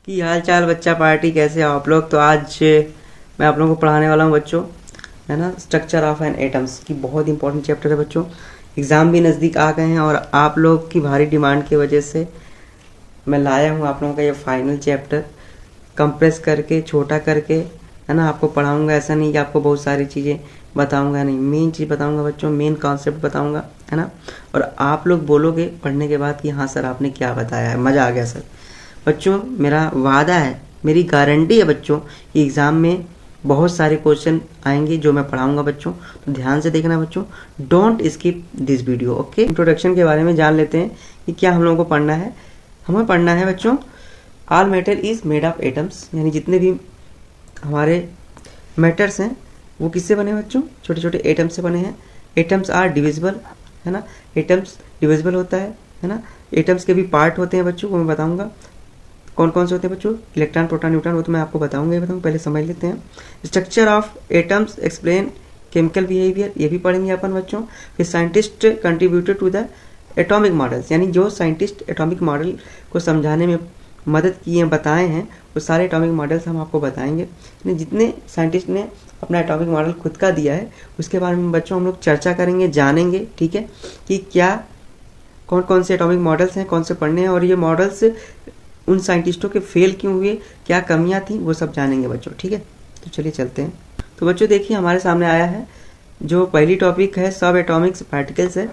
कि हाल चाल बच्चा पार्टी, कैसे हो आप लोग। तो आज मैं आप लोगों को पढ़ाने वाला हूँ बच्चों, है ना, स्ट्रक्चर ऑफ एन एटम्स की बहुत इंपॉर्टेंट चैप्टर है बच्चों। एग्ज़ाम भी नज़दीक आ गए हैं और आप लोग की भारी डिमांड की वजह से मैं लाया हूँ आप लोगों का ये फाइनल चैप्टर कंप्रेस करके, छोटा करके, है ना, आपको पढ़ाऊँगा। ऐसा नहीं कि आपको बहुत सारी चीज़ें बताऊँगा, नहीं, मेन चीज़ बताऊँगा बच्चों, मेन कॉन्सेप्ट बताऊँगा, है ना। और आप लोग बोलोगे पढ़ने के बाद कि हाँ सर आपने क्या बताया है, मज़ा आ गया सर। बच्चों मेरा वादा है, मेरी गारंटी है बच्चों कि एग्ज़ाम में बहुत सारे क्वेश्चन आएंगे जो मैं पढ़ाऊंगा बच्चों, तो ध्यान से देखना बच्चों, don't skip this video. Okay, introduction के बारे में जान लेते हैं कि क्या हम लोगों को पढ़ना है। हमें पढ़ना है बच्चों, all matter is made of atoms, यानी जितने भी हमारे मैटर्स हैं वो किससे बने बच्चों, छोटे छोटे एटम्स से बने हैं। एटम्स आर डिविजिबल, है ना, एटम्स डिविजिबल होता है ना। एटम्स के भी पार्ट होते हैं बच्चों, वो मैं बताऊंगा कौन कौन से होते हैं बच्चों, इलेक्ट्रॉन प्रोटॉन न्यूट्रॉन, वो तो मैं आपको बताऊंगा ही बताऊंगा। पहले समझ लेते हैं structure of atoms, explain chemical behaviour, ये भी पढ़ेंगे अपन बच्चों। फिर scientist contributed to the atomic models, यानी जो साइंटिस्ट एटॉमिक मॉडल को समझाने में मदद किए बताए हैं वो सारे एटॉमिक मॉडल्स हम आपको बताएंगे। यानी जितने साइंटिस्ट ने अपना एटॉमिक मॉडल खुद का दिया है उसके बारे में बच्चों हम लोग चर्चा करेंगे, जानेंगे, ठीक है, कि क्या कौन कौन से एटॉमिक मॉडल्स हैं, कौन से पढ़ने हैं, और ये मॉडल्स उन साइंटिस्टों के फेल क्यों हुए, क्या कमियां थी, वो सब जानेंगे बच्चों, ठीक है। तो चलिए चलते हैं। तो बच्चों देखिए हमारे सामने आया है जो पहली टॉपिक है, सब एटॉमिक पार्टिकल्स है।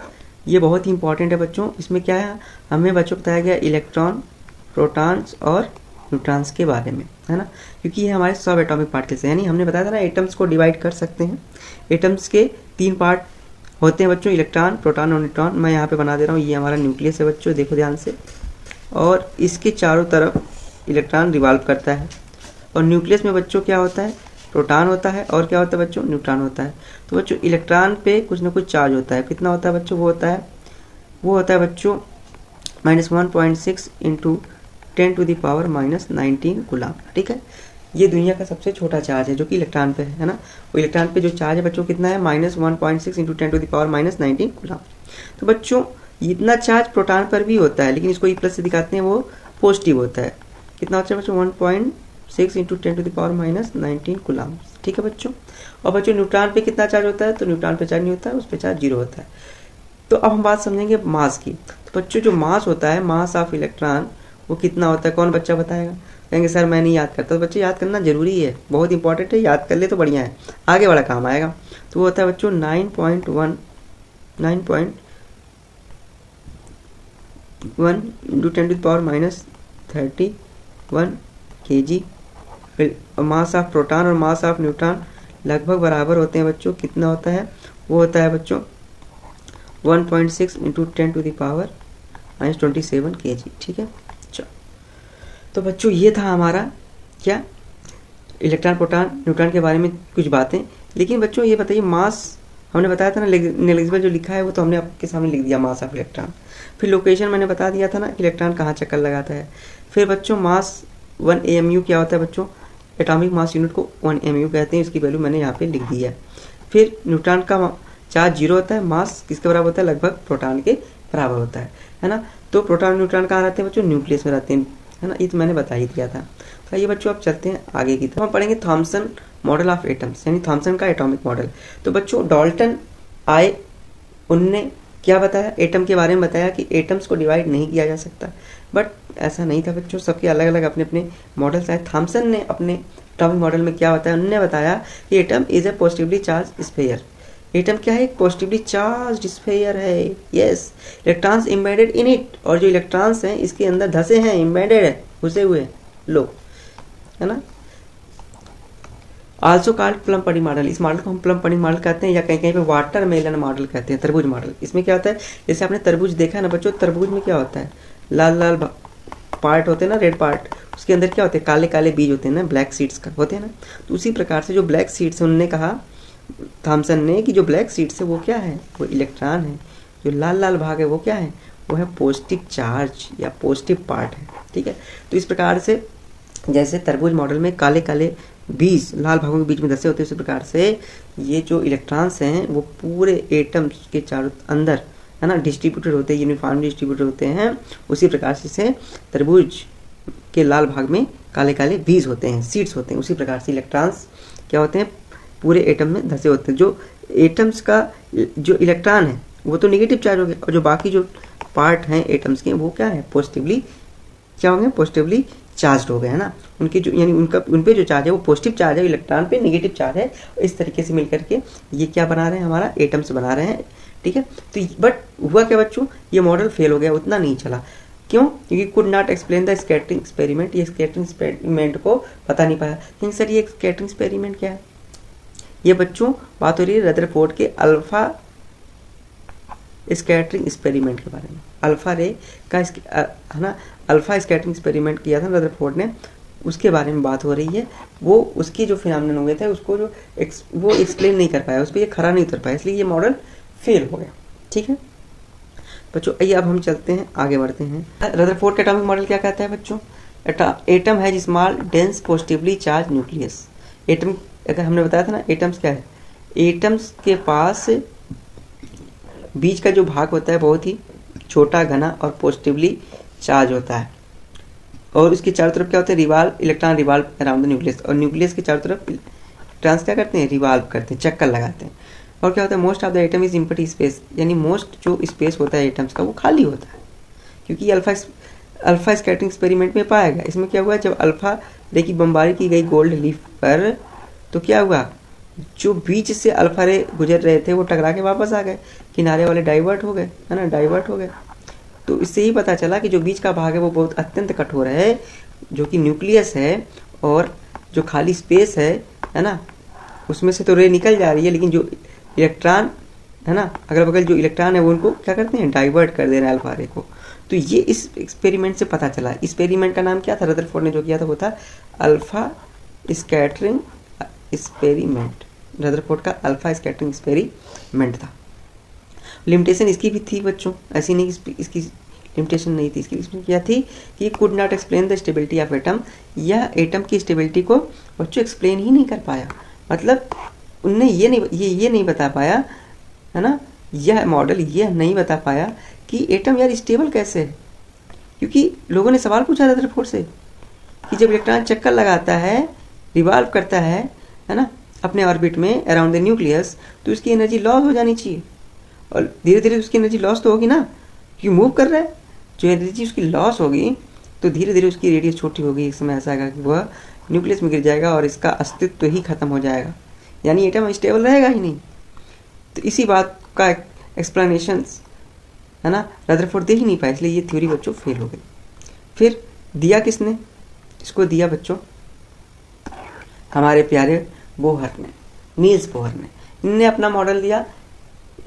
ये बहुत ही इंपॉर्टेंट है बच्चों। इसमें क्या है, हमें बच्चों बताया गया इलेक्ट्रॉन, प्रोटॉन्स और न्यूट्रॉन्स के बारे में, है ना, क्योंकि ये हमारे सब एटॉमिक पार्टिकल्स है। यानी हमने बताया था ना एटम्स को डिवाइड कर सकते हैं। एटम्स के 3 पार्ट होते हैं बच्चों, इलेक्ट्रॉन, प्रोटॉन और न्यूट्रॉन। मैं यहाँ पे बना दे रहा हूँ, ये हमारा न्यूक्लियस है बच्चों, देखो ध्यान से, और इसके चारों तरफ इलेक्ट्रॉन रिवॉल्व करता है। और न्यूक्लियस में बच्चों क्या होता है, प्रोटॉन होता है, और क्या होता है बच्चों, न्यूट्रॉन होता है। तो बच्चों इलेक्ट्रॉन पे कुछ ना कुछ चार्ज होता है, कितना होता है बच्चों, वो होता है बच्चों -1.6 इंटू 10⁻⁻19 कूलम, ठीक है। ये दुनिया का सबसे छोटा चार्ज है जो कि इलेक्ट्रॉन पे है ना। वो इलेक्ट्रॉन पे जो चार्ज है बच्चों कितना है, -1.6 इंटू 10⁻⁻19 कूलम। तो बच्चों इतना चार्ज प्रोटॉन पर भी होता है, लेकिन इसको ई प्लस से दिखाते हैं, वो पॉजिटिव होता है। कितना होता है बच्चों, 1.6 इंटू 10⁻⁻19 कूलम, ठीक है बच्चों। और बच्चों न्यूट्रॉन पे कितना चार्ज होता है, तो न्यूट्रॉन पे चार्ज नहीं होता है, उस पर चार्ज 0 होता है। तो अब हम बात समझेंगे मास की। तो बच्चों जो मास होता है, मास ऑफ इलेक्ट्रॉन, वो कितना होता है, कौन बच्चा बताएगा। कहेंगे सर मैं नहीं याद करता। तो बच्चे याद करना जरूरी है, बहुत इंपॉर्टेंट है, याद कर ले तो बढ़िया है, आगे बड़ा काम आएगा। तो वो होता है बच्चों 9.1 into 10⁻31 kg। Mass of proton और मास ऑफ न्यूट्रॉन लगभग बराबर होते हैं बच्चों। कितना होता है, वो होता है बच्चों 1.6 इंटू 10⁻27 kg, ठीक है। चलो, तो बच्चों ये था हमारा क्या, इलेक्ट्रॉन, प्रोटॉन, न्यूट्रॉन के बारे में कुछ बातें। लेकिन बच्चों ये बताइए, मास हमने बताया था ना, नेग्लिजिबल जो लिखा है वो तो हमने आपके सामने लिख दिया, मास ऑफ इलेक्ट्रॉन। फिर लोकेशन मैंने बता दिया था ना, इलेक्ट्रॉन कहाँ चक्कर लगाता है। फिर बच्चों मास 1 AMU क्या होता है बच्चों, एटॉमिक मास यूनिट को 1 AMU कहते हैं, इसकी वैल्यू मैंने यहाँ पे लिख दी है। फिर न्यूट्रॉन का चार्ज 0 होता है, मास किसके बराबर होता है, लगभग प्रोटॉन के बराबर होता है ना। तो प्रोटॉन न्यूट्रॉन कहाँ रहते हैं बच्चों, न्यूक्लियस में रहते हैं, है ना, ये तो मैंने बता ही दिया था। तो ये बच्चों अब चलते हैं आगे की तरफ। हम पढ़ेंगे थॉमसन मॉडल ऑफ एटम्स, यानी थॉमसन का एटॉमिक मॉडल। तो बच्चों डाल्टन आए, उनने क्या बताया, एटम के बारे में बताया कि एटम्स को डिवाइड नहीं किया जा सकता। बट ऐसा नहीं था बच्चों, सबके अलग अलग अपने अपने मॉडल्स आए। थॉमसन ने अपने एटॉमिक मॉडल में क्या बताया, उन्होंने बताया कि atom is a positively charge sphere. Atom क्या है, एक पॉजिटिवली चार्ज स्फीयर है, yes. Electrons embedded in it, और जो इलेक्ट्रॉन्स हैं इसके अंदर धसे हैं, एम्बेडेड है, घुसे हुए लो, है ना। Also called plum pudding model, इस मॉडल को हम प्लम पडिंग मॉडल कहते हैं, या कहीं कहीं पे वाटरमेलन मॉडल कहते हैं, तरबूज मॉडल। इसमें क्या होता है, जैसे आपने तरबूज देखा है ना बच्चों, तरबूज में क्या होता है, लाल लाल पार्ट होते हैं ना, रेड पार्ट, उसके अंदर क्या होते हैं, काले काले बीज होते हैं ना, ब्लैक सीड्स का होते हैं ना। तो उसी प्रकार से जो ब्लैक सीड्स है, उन्होंने कहा थॉमसन ने कि जो ब्लैक सीड्स है वो क्या है, वो इलेक्ट्रॉन है। जो लाल लाल भाग है वो क्या है, वो है पॉजिटिव चार्ज या पॉजिटिव पार्ट है, ठीक है। तो इस प्रकार से जैसे तरबूज मॉडल में काले काले बीज लाल भागों के बीच में धसे होते हैं, उसी प्रकार से ये जो इलेक्ट्रॉन्स हैं वो पूरे एटम्स के चारों अंदर, है ना, डिस्ट्रीब्यूटेड होते हैं, यूनिफॉर्मली डिस्ट्रीब्यूटेड होते हैं। उसी प्रकार से तरबूज के लाल भाग में काले काले बीज होते हैं, सीड्स होते हैं। उसी प्रकार से इलेक्ट्रॉन्स क्या होते हैं, पूरे एटम में धसे होते हैं। जो एटम्स का जो इलेक्ट्रॉन है वो तो नेगेटिव चार्ज हो गया, और जो बाकी जो पार्ट हैं एटम्स के वो क्या है, पॉजिटिवली क्या होंगे, पॉजिटिवली चार्ज हो गए, है ना। उनकी जो यानी उनका उन पे जो चार्ज है वो पॉजिटिव चार्ज है, इलेक्ट्रॉन पे नेगेटिव चार्ज है। इस तरीके से मिलकर के ये क्या बना रहे हैं, हमारा एटम्स बना रहे हैं, ठीक है। तो बट हुआ क्या बच्चों, ये मॉडल फेल हो गया, उतना नहीं चला। क्यों, क्योंकि could not explain the scattering experiment, ये स्कैटरिंग एक्सपेरिमेंट को बता नहीं पाया। लेकिन सर ये स्कैटरिंग एक्सपेरिमेंट क्या है, ये बच्चों बात हो रही है रदरफोर्ड के अल्फा स्कैटरिंग एक्सपेरिमेंट के बारे में। अल्फा रे का है ना, अल्फा स्कैटरिंग एक्सपेरिमेंट किया था रदरफोर्ड ने, उसके बारे में बात हो रही है। वो उसके जो फिनोमेनन हुए थे उसको जो वो एक्सप्लेन नहीं कर पाया, उस पर ये खरा नहीं उतर पाया, इसलिए ये मॉडल फेल हो गया, ठीक है बच्चों। आइए अब हम चलते हैं, आगे बढ़ते हैं। रदरफोर्ड का एटॉमिक मॉडल क्या कहता है बच्चों, एटम है small dense positively charge nucleus. Atom अगर हमने बताया था ना, एटम्स क्या है, एटम्स के पास बीच का जो भाग होता है बहुत ही छोटा, घना और पॉजिटिवली चार्ज होता है, और इसके चारों तरफ क्या होता है, रिवाल्व, इलेक्ट्रॉन रिवाल्व अराउंड द न्यूक्लियस, और न्यूक्लियस के चारों तरफ इलेक्ट्रॉन्स क्या करते हैं, रिवाल्व करते हैं, चक्कर लगाते हैं। और क्या होता है, most of the atom is empty space, यानी मोस्ट जो स्पेस होता है एटम्स का वो खाली होता है, क्योंकि अल्फा स्कैटरिंग एक्सपेरिमेंट में पाया गया। इसमें क्या हुआ, जब अल्फा रे की बमबारी की गई गोल्ड लीफ पर, तो क्या हुआ, जो बीच से अल्फा रे गुजर रहे थे वो टकरा के वापस आ गए, किनारे वाले डाइवर्ट हो गए, है ना, डाइवर्ट हो गए। तो इससे ही पता चला कि जो बीच का भाग है वो बहुत अत्यंत कठोर है, जो कि न्यूक्लियस है, और जो खाली स्पेस है ना, उसमें से तो रे निकल जा रही है, लेकिन जो इलेक्ट्रॉन है ना, अगल बगल जो इलेक्ट्रॉन है वो उनको क्या करते हैं, डाइवर्ट कर दे रहे हैं अल्फा रे को। तो ये इस एक्सपेरिमेंट से पता चला। एक्सपेरिमेंट का नाम क्या था, रदरफोर्ड ने जो किया था वो था अल्फा स्कैटरिंग एक्सपेरिमेंट। रदरफोर्ड का अल्फा स्कैटरिंग एक्सपेरिमेंट था। लिमिटेशन इसकी भी थी बच्चों, ऐसी नहीं इसकी लिमिटेशन नहीं थी, इसकी लिमिटेशन क्या थी कि could not explain the stability of atom, यह एटम की स्टेबिलिटी को बच्चों एक्सप्लेन ही नहीं कर पाया। मतलब उनने ये नहीं बता पाया, है ना, यह मॉडल यह नहीं बता पाया कि एटम यार स्टेबल कैसे है। क्योंकि लोगों ने सवाल पूछा रदरफोर्ड से कि जब इलेक्ट्रॉन चक्कर लगाता है, रिवॉल्व करता है ना, अपने ऑर्बिट में अराउंड द न्यूक्लियस, तो उसकी एनर्जी लॉस हो जानी चाहिए, और धीरे धीरे उसकी एनर्जी लॉस तो होगी ना, क्योंकि मूव कर रहा है। जो एनर्जी उसकी लॉस होगी तो धीरे धीरे उसकी रेडियस छोटी होगी, एक समय ऐसा आएगा कि वह न्यूक्लियस में गिर जाएगा और इसका अस्तित्व ही खत्म हो जाएगा, यानी एटम स्टेबल रहेगा ही नहीं। तो इसी बात का एक्सप्लेनेशन है ना रदरफोर्ड दे ही नहीं पाया, इसलिए ये थ्योरी बच्चों फेल हो गई। फिर दिया किसने, इसको दिया बच्चों हमारे प्यारे बोहर ने, नील्स बोहर ने। इनने अपना मॉडल दिया,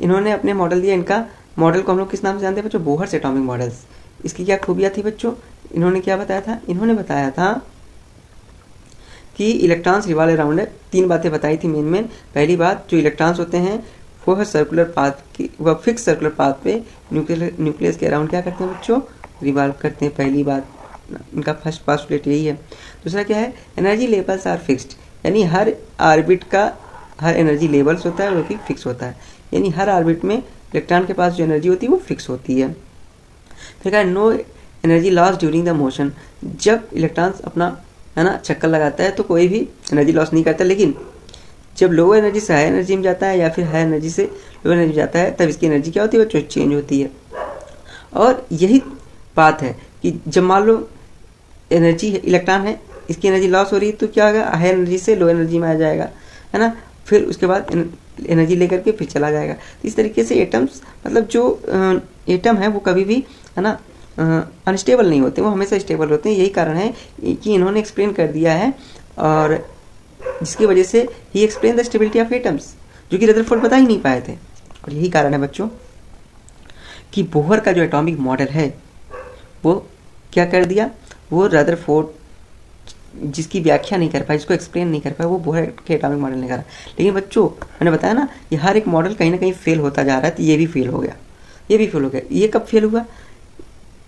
इन्होंने अपने मॉडल दिया। इनका मॉडल को हम लोग किस नाम से जानते हैं बच्चों, बोहर्स एटॉमिक मॉडल्स। इसकी क्या खूबियां थी बच्चों, इन्होंने क्या बताया था, इन्होंने बताया था कि इलेक्ट्रॉन्स रिवॉल्व अराउंड है। 3 बातें बताई थी मेन। पहली बात, जो इलेक्ट्रॉन्स होते हैं वो सर्कुलर पाथ की, वह फिक्स सर्कुलर पाथ पे न्यूक्लियस के अराउंड क्या करते हैं बच्चों, रिवॉल्व करते हैं। पहली बात, इनका फर्स्ट पोस्टुलेट यही है। दूसरा क्या है, एनर्जी लेवल्स आर फिक्स्ड, यानी हर ऑर्बिट का हर एनर्जी लेवल्स होता है वो कि फिक्स होता है, यानी हर ऑर्बिट में इलेक्ट्रॉन के पास जो एनर्जी होती है वो फिक्स होती है। फिर क्या, no energy loss during the motion, जब इलेक्ट्रॉन्स अपना है ना चक्कर लगाता है तो कोई भी एनर्जी लॉस नहीं करता, लेकिन जब लो एनर्जी से हाई एनर्जी में जाता है या फिर हाई एनर्जी से लो एनर्जी जाता है, तब इसकी एनर्जी क्या होती है, चेंज होती है। और यही बात है कि जब मान लो एनर्जी इलेक्ट्रॉन है, इसकी एनर्जी लॉस हो रही है तो क्या होगा, हाई एनर्जी से लो एनर्जी में आ जाएगा, है ना, फिर उसके बाद एनर्जी लेकर के फिर चला जाएगा। तो इस तरीके से एटम्स, मतलब जो एटम है वो कभी भी है ना अनस्टेबल नहीं होते, वो हमेशा स्टेबल होते हैं। यही कारण है कि इन्होंने एक्सप्लेन कर दिया है, और जिसकी वजह से ही explain the stability of atoms, जो कि रदरफोर्ड बता ही नहीं पाए थे। और यही कारण है बच्चों कि बोहर का जो एटॉमिक मॉडल है वो क्या कर दिया, वो रदरफोर्ड जिसकी व्याख्या नहीं कर पाया, जिसको एक्सप्लेन नहीं कर पाया, वो बोहर के एटॉमिक मॉडल ने करा। लेकिन बच्चों मैंने बताया ना, ये हर एक मॉडल कहीं ना कहीं फेल होता जा रहा है, तो ये भी फेल हो गया, ये भी फेल हो गया। ये कब फेल हुआ,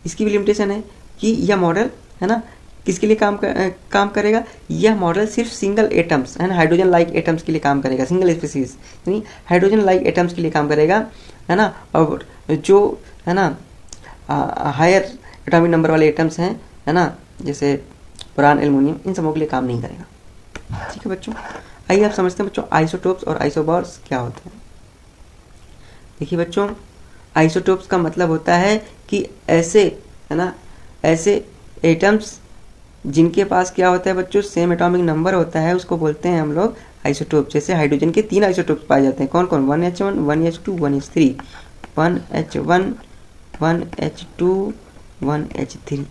इसकी भी लिमिटेशन है कि यह मॉडल है ना किसके लिए काम करेगा, यह मॉडल सिर्फ सिंगल एटम्स है ना, हाइड्रोजन लाइक एटम्स के लिए काम करेगा, सिंगल स्पीसीज यानी हाइड्रोजन लाइक एटम्स के लिए काम करेगा, है ना। और जो है ना हायर एटॉमिक नंबर वाले एटम्स हैं, है ना, जैसे बोरान, एल्युमिनियम, इन सबों के लिए काम नहीं करेगा। ठीक है बच्चों, आइए आप समझते हैं बच्चों आइसोटोप्स और आइसोबॉर्स क्या होते हैं। देखिए बच्चों, आइसोटोप्स का मतलब होता है कि ऐसे, है ना, ऐसे एटम्स जिनके पास क्या होता है बच्चों, सेम एटॉमिक नंबर होता है, उसको बोलते हैं हम लोग आइसोटोप। जैसे हाइड्रोजन के 3 आइसोटोप्स पाए जाते हैं, कौन कौन, 1H1, 1H2, 1H3, 1H1, 1H2, 1H3।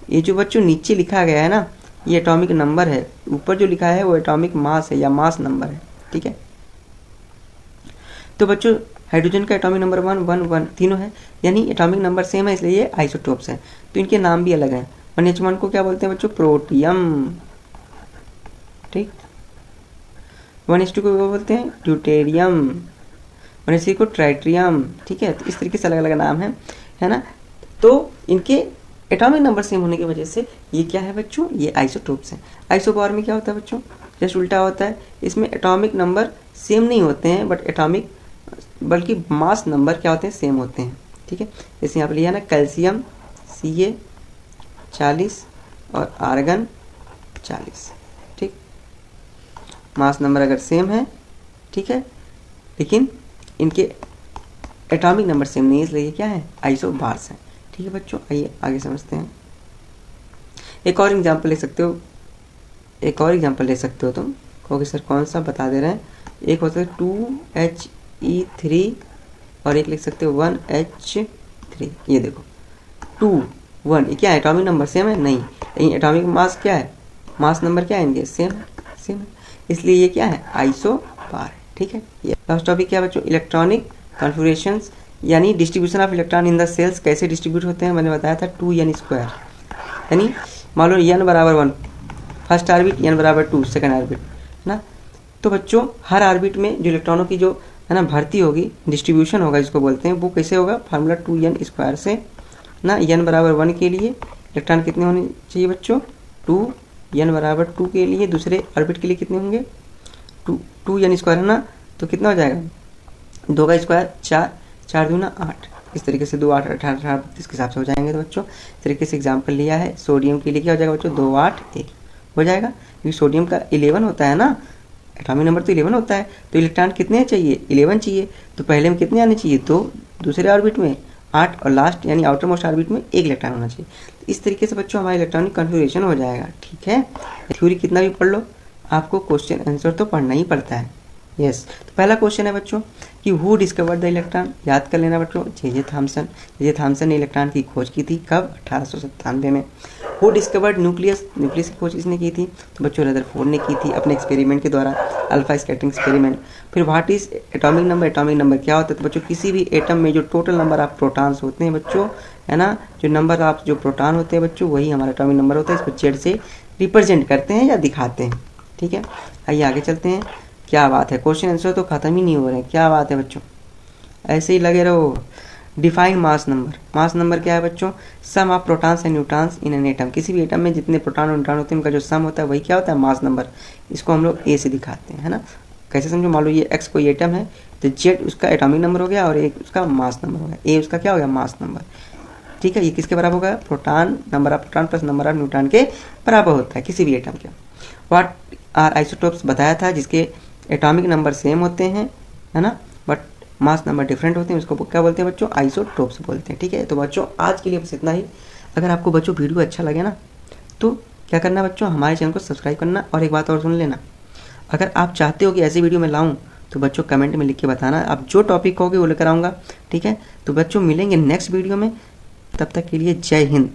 ये जो बच्चों नीचे लिखा गया है ना, ये एटॉमिक नंबर है, ऊपर जो लिखा है वो एटॉमिक मास है या मास नंबर है। ठीक है, तो बच्चों हाइड्रोजन का एटॉमिक नंबर 1, 1, 1 तीनों है, यानी एटॉमिक नंबर सेम है, इसलिए ये आइसोटोप्स हैं। तो इनके नाम भी अलग हैं। 1H1 को क्या बोलते हैं बच्चों, प्रोटियम। ठीक, 1H2 को क्या बोलते हैं, ड्यूटेरियम। 1H3 को ट्राइट्रियम। ठीक है, तो इस तरीके से अलग अलग नाम है ना। तो इनके एटॉमिक नंबर सेम होने की वजह से ये क्या है बच्चों, ये आइसोटोप्स हैं। आइसोबार में क्या होता है बच्चों, जस्ट उल्टा होता है, इसमें एटॉमिक नंबर सेम नहीं होते हैं, बल्कि मास नंबर क्या होते हैं, सेम होते हैं। ठीक है, जैसे यहाँ पर लिया ना, कैल्शियम Ca 40 और आर्गन 40। ठीक, मास नंबर अगर सेम है, ठीक है, लेकिन इनके एटॉमिक नंबर सेम नहीं है, इसलिए क्या है, आइसोबार्स हैं। ठीक है बच्चों, आइए आगे समझते हैं। एक और एग्जांपल ले सकते हो तुम, कहोगे सर कौन सा, बता दे रहे हैं। एक होता है 2He3 और एक लिख सकते हो 1H3। ये देखो 2, 1, ये क्या है, एटॉमिक नंबर सेम है नहीं, लेकिन एटॉमिक मास क्या है, मास नंबर क्या है इनके, सेम है, इसलिए ये क्या है, आइसोबार है। ठीक है, ये लास्ट टॉपिक क्या है बच्चों, इलेक्ट्रॉनिक कॉन्फ़िगरेशंस, यानी distribution of electron in the shells कैसे डिस्ट्रीब्यूट होते हैं। मैंने बताया था 2n², यानी मान लो n बराबर 1 फर्स्ट ऑर्बिट, n बराबर 2 सेकंड ऑर्बिट, है ना। तो बच्चों हर ऑर्बिट में जो इलेक्ट्रॉनों की जो है ना भर्ती होगी, डिस्ट्रीब्यूशन होगा जिसको बोलते हैं, वो कैसे होगा, फार्मूला 2n² से ना। n बराबर 1 के लिए इलेक्ट्रॉन कितने होने चाहिए बच्चों, 2, n बराबर 2 के लिए दूसरे ऑर्बिट के लिए कितने होंगे, 2n² है ना, तो कितना हो जाएगा, 2 का स्क्वायर 4, 4 दूना 8, इस तरीके से 2, 8, 18, 32 के हिसाब से हो जाएंगे। तो बच्चों इस तरीके से एग्जाम्पल लिया है। सोडियम के लिए क्या हो जाएगा बच्चों, 2, 8, 1 हो जाएगा, क्योंकि सोडियम का 11 होता है ना, एटॉमिक नंबर तो 11 होता है, तो इलेक्ट्रॉन कितने चाहिए, 11 चाहिए, तो पहले में कितने आने चाहिए, 2, दूसरे ऑर्बिट में 8 और लास्ट यानी आउटर मोस्ट ऑर्बिट में 1 इलेक्ट्रॉन होना चाहिए। तो इस तरीके से बच्चों हमारा इलेक्ट्रॉनिक कॉन्फ़िगरेशन हो जाएगा। ठीक है, थ्योरी कितना भी पढ़ लो, आपको क्वेश्चन आंसर तो पढ़ना ही पड़ता है। यस, तो पहला क्वेश्चन है बच्चों कि हु डिस्कवर्ड द इलेक्ट्रॉन, याद कर लेना बच्चों, जे थॉमसन। जे थॉमसन ने इलेक्ट्रॉन की खोज की थी, कब, 1897 में। हु डिस्कवर्ड न्यूक्लियस, न्यूक्लियस की खोज किसने की थी, तो बच्चों रदरफोर्ड ने की थी अपने एक्सपेरिमेंट के द्वारा, अल्फा स्कैटरिंग एक्सपेरिमेंट। फिर what is atomic number, atomic number क्या होता है, तो बच्चों किसी भी एटम में जो टोटल नंबर ऑफ प्रोटॉन्स होते हैं बच्चों, है ना, जो नंबर ऑफ जो प्रोटॉन होते हैं बच्चों, वही हमारा एटॉमिक नंबर होता है, इसको जेड से रिप्रेजेंट करते हैं या दिखाते हैं। ठीक है, आइए आगे चलते हैं। क्या बात है, क्वेश्चन आंसर तो खत्म ही नहीं हो रहे हैं, क्या बात है बच्चों, ऐसे ही लगे रहो। Define mass number, mass number क्या है बच्चों, sum of protons and neutrons in an atom, किसी भी एटम में जितने प्रोटॉन और न्यूट्रॉन होते हैं उनका जो सम होता है वही क्या होता है, मास नंबर। इसको हम लोग ए से दिखाते हैं, है ना। कैसे समझो, मान लो ये एक्स कोई एटम है, तो जेड उसका एटॉमिक नंबर हो गया और एक उसका मास नंबर हो गया, ए उसका क्या हो गया, मास नंबर। ठीक है, ये किसके बराबर होगा, proton, number of proton plus number of neutron के बराबर होता है किसी भी एटम के। व्हाट आर आइसोटोप्स बताया था, जिसके एटॉमिक नंबर सेम होते हैं, है ना, बट मास नंबर डिफरेंट होते हैं, उसको क्या बोलते हैं बच्चों, आइसोटोप्स बोलते हैं। ठीक है, तो बच्चों आज के लिए बस इतना ही। अगर आपको बच्चों वीडियो अच्छा लगे ना, तो क्या करना बच्चों, हमारे चैनल को सब्सक्राइब करना। और एक बात और सुन लेना, अगर आप चाहते हो कि ऐसी वीडियो मैं लाऊं, तो बच्चों कमेंट में लिख के बताना, आप जो टॉपिक कहोगे वो लेकर आऊँगा। ठीक है, तो बच्चों मिलेंगे नेक्स्ट वीडियो में, तब तक के लिए जय हिंद।